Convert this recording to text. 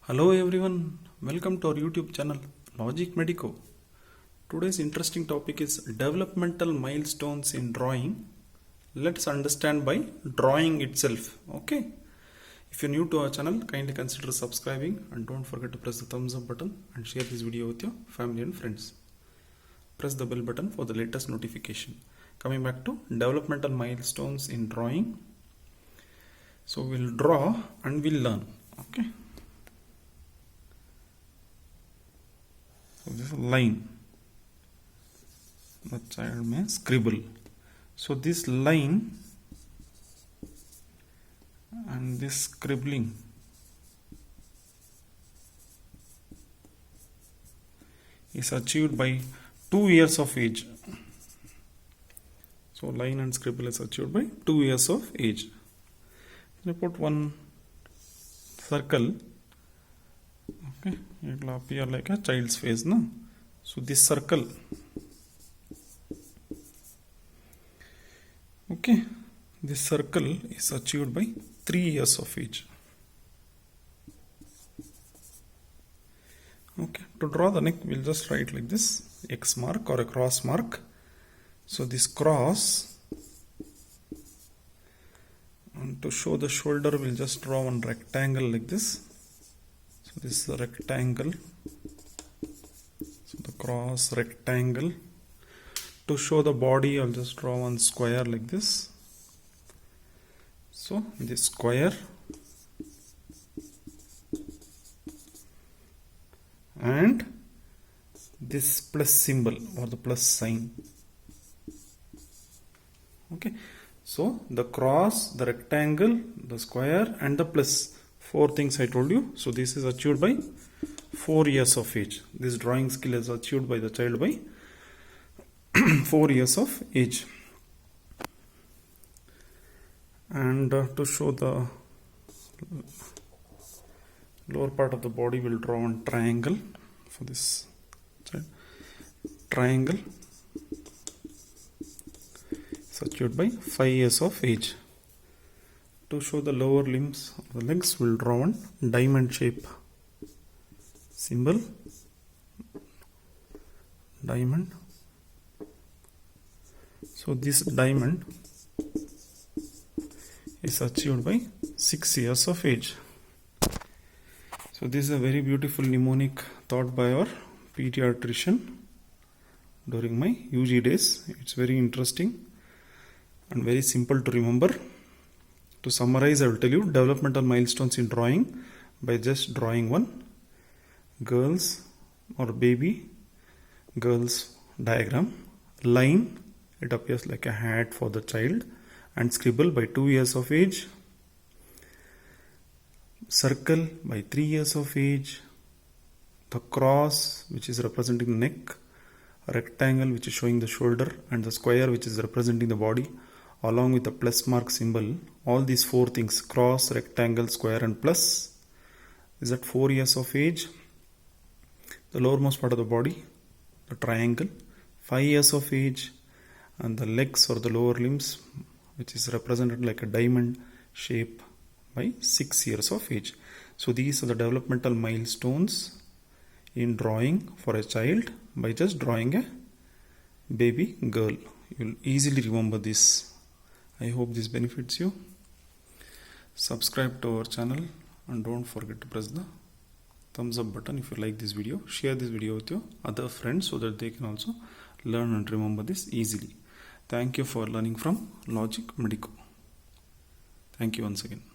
Hello everyone, welcome to our YouTube channel Logic Medico. Today's interesting topic is developmental milestones in drawing. Let's understand by drawing itself. Okay. If you're new to our channel, kindly consider subscribing and don't forget to press the thumbs up button and share this video with your family and friends. Press the bell button for the latest notification. Coming back to developmental milestones in drawing. So we'll draw and we'll learn. Okay. So this is a line. The child may scribble. So this line and this scribbling is achieved by 2 years of age. So line and scribble is achieved by 2 years of age. I put one circle. Okay, it will appear like a child's face, no? So this circle, okay, this circle is achieved by 3 years of age. Okay, to draw the neck, we'll just write like this, X mark or a cross mark. So this cross, and to show the shoulder, we'll just draw one rectangle like this. So this is a rectangle. So the cross rectangle. To show the body, I'll just draw one square like this. So this square and this plus symbol or the plus sign. Okay. So the cross, the rectangle, the square and the plus. 4 things I told you. So this is achieved by 4 years of age. This drawing skill is achieved by the child by 4 years of age. And to show the lower part of the body, we'll draw one triangle for this child. Triangle is achieved by 5 years of age. To show the lower limbs of the legs, we'll draw one diamond shape symbol. Diamond. So this diamond is achieved by 6 years of age. So this is a very beautiful mnemonic taught by our pediatrician during my UG days. It's very interesting and very simple to remember. To summarize, I will tell you developmental milestones in drawing by just drawing one girls or baby girls diagram. Line, it appears like a hat for the child, and scribble by 2 years of age. Circle by 3 years of age. The cross, which is representing the neck. Rectangle, which is showing the shoulder, and the square, which is representing the body, along with the plus mark symbol. All these 4 things, cross, rectangle, square and plus, is at 4 years of age. The lowermost part of the body, the triangle, 5 years of age, and the legs or the lower limbs, which is represented like a diamond shape, by 6 years of age. So these are the developmental milestones in drawing for a child by just drawing a baby girl. You will easily remember this. I hope this benefits you. Subscribe to our channel and don't forget to press the thumbs up button if you like this video. Share this video with your other friends so that they can also learn and remember this easily. Thank you for learning from Logic Medico. Thank you once again.